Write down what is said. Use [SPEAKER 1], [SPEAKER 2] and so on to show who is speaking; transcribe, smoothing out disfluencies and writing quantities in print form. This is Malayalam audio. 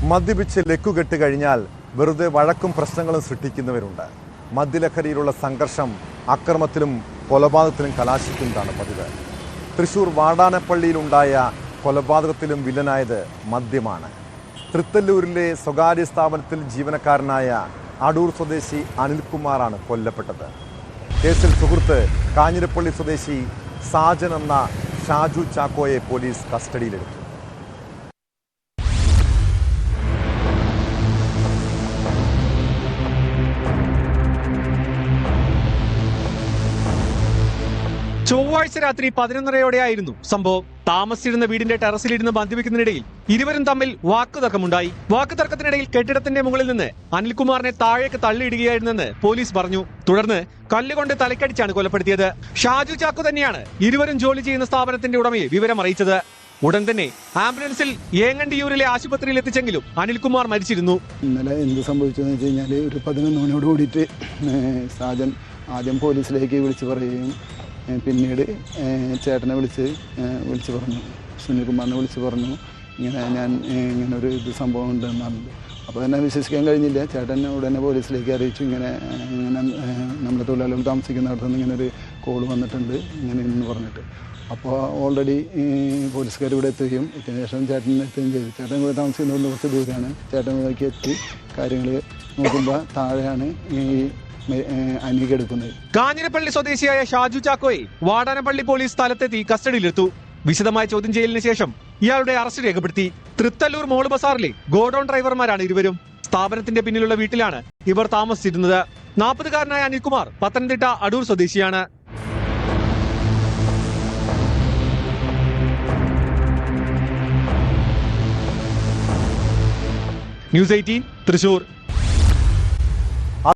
[SPEAKER 1] മദ്യപിച്ച് ലക്കുകെട്ട് കഴിഞ്ഞാൽ വെറുതെ വഴക്കും പ്രശ്നങ്ങളും സൃഷ്ടിക്കുന്നവരുണ്ട്. മദ്യലഹരിയിലുള്ള സംഘർഷം അക്രമത്തിലും കൊലപാതകത്തിലും കലാശിക്കുന്നതാണ് പതിവ്. തൃശൂർ വാടാനപ്പള്ളിയിലുണ്ടായ കൊലപാതകത്തിലും വില്ലനായത് മദ്യമാണ്. തൃത്തല്ലൂരിലെ സ്വകാര്യ സ്ഥാപനത്തിൽ ജീവനക്കാരനായ അടൂർ സ്വദേശി അനിൽകുമാറാണ് കൊല്ലപ്പെട്ടത്. കേസിൽ സുഹൃത്ത് കാഞ്ഞിരപ്പള്ളി സ്വദേശി സാജൻ എന്ന ഷാജു ചാക്കോയെ പോലീസ് കസ്റ്റഡിയിലെടുത്തു.
[SPEAKER 2] ചൊവ്വാഴ്ച രാത്രി 11:30യോടെയായിരുന്നു സംഭവം. താമസിച്ചിരുന്ന വീടിന്റെ ടെറസിലിരുന്ന് മദ്യപിക്കുന്നതിനിടയിൽ ഇരുവരും തമ്മിൽ വാക്കുതർക്കമുണ്ടായി. വാക്കുതർക്കത്തിനിടയിൽ കെട്ടിടത്തിന്റെ മുകളിൽ നിന്ന് അനിൽകുമാറിനെ താഴേക്ക് തള്ളിയിടുകയായിരുന്നെന്ന് പോലീസ് പറഞ്ഞു. തുടർന്ന് കല്ലുകൊണ്ട് തലക്കടിച്ചാണ് കൊലപ്പെടുത്തിയത്. ഷാജു ചാക്കോ തന്നെയാണ് ഇരുവരും ജോലി ചെയ്യുന്ന സ്ഥാപനത്തിന്റെ ഉടമയെ വിവരം അറിയിച്ചത്. ഉടൻ തന്നെ ആംബുലൻസിൽ ഏങ്ങണ്ടിയൂരിലെ ആശുപത്രിയിൽ എത്തിച്ചെങ്കിലും അനിൽകുമാർ മരിച്ചിരുന്നു.
[SPEAKER 3] ഇന്നലെ എന്ത് സംഭവിച്ചതെന്ന് വെച്ച് കഴിഞ്ഞാൽ ഒരു 11 മണിയോട് കൂടിയിട്ട് സാജൻ ആദ്യം പോലീസിലേക്ക് വിളിച്ചു പറയുകയും പിന്നീട് ചേട്ടനെ വിളിച്ച് പറഞ്ഞു, സുനിൽകുമാറിനെ വിളിച്ച് പറഞ്ഞു ഞാൻ ഇങ്ങനൊരു സംഭവം ഉണ്ടെന്നാണ്. അപ്പോൾ തന്നെ വിശ്വസിക്കാൻ കഴിഞ്ഞില്ല. ചേട്ടൻ ഉടനെ പോലീസിലേക്ക് അറിയിച്ചു, ഇങ്ങനെ നമ്മുടെ തൊഴിലാളികൾ താമസിക്കുന്നിടത്തു നിന്ന് ഇങ്ങനൊരു കോൾ വന്നിട്ടുണ്ട് ഇങ്ങനെ എന്ന് പറഞ്ഞിട്ട്. അപ്പോൾ ഓൾറെഡി പോലീസുകാർ ഇവിടെ എത്തുകയും ഇതിന് ശേഷം ചേട്ടനെ എത്തുകയും ചെയ്തു. ചേട്ടൻ ഇവിടെ താമസിക്കുന്നതുകൊണ്ട് കുറച്ച് ദൂരമാണ്. ചേട്ടൻ ഇവിടേക്ക് എത്തി കാര്യങ്ങൾ നോക്കുമ്പോൾ താഴെയാണ് ഈ അനികെടുക്കുന്നത്.
[SPEAKER 2] കാഞ്ഞിരപ്പള്ളി സ്വദേശിയായ ഷാജു ചാക്കോയെ വാടാനപ്പള്ളി പോലീസ് സ്ഥലത്തെത്തി കസ്റ്റഡിയിലെടുത്തു. വിശദമായ ചോദ്യം ചെയ്യലിന് ശേഷം ഇയാളുടെ അറസ്റ്റ് രേഖപ്പെടുത്തി. തൃത്തല്ലൂർ മോള് ബസാറിലെ ഗോഡൌൺ ഡ്രൈവർമാരാണ് ഇരുവരും. സ്ഥാപനത്തിന്റെ പിന്നിലുള്ള വീട്ടിലാണ് ഇവർ താമസിച്ചിരുന്നത്. 40-കാരനായ അനിൽകുമാർ പത്തനംതിട്ട അടൂർ സ്വദേശിയാണ്. ന്യൂസ് 18 തൃശൂർ.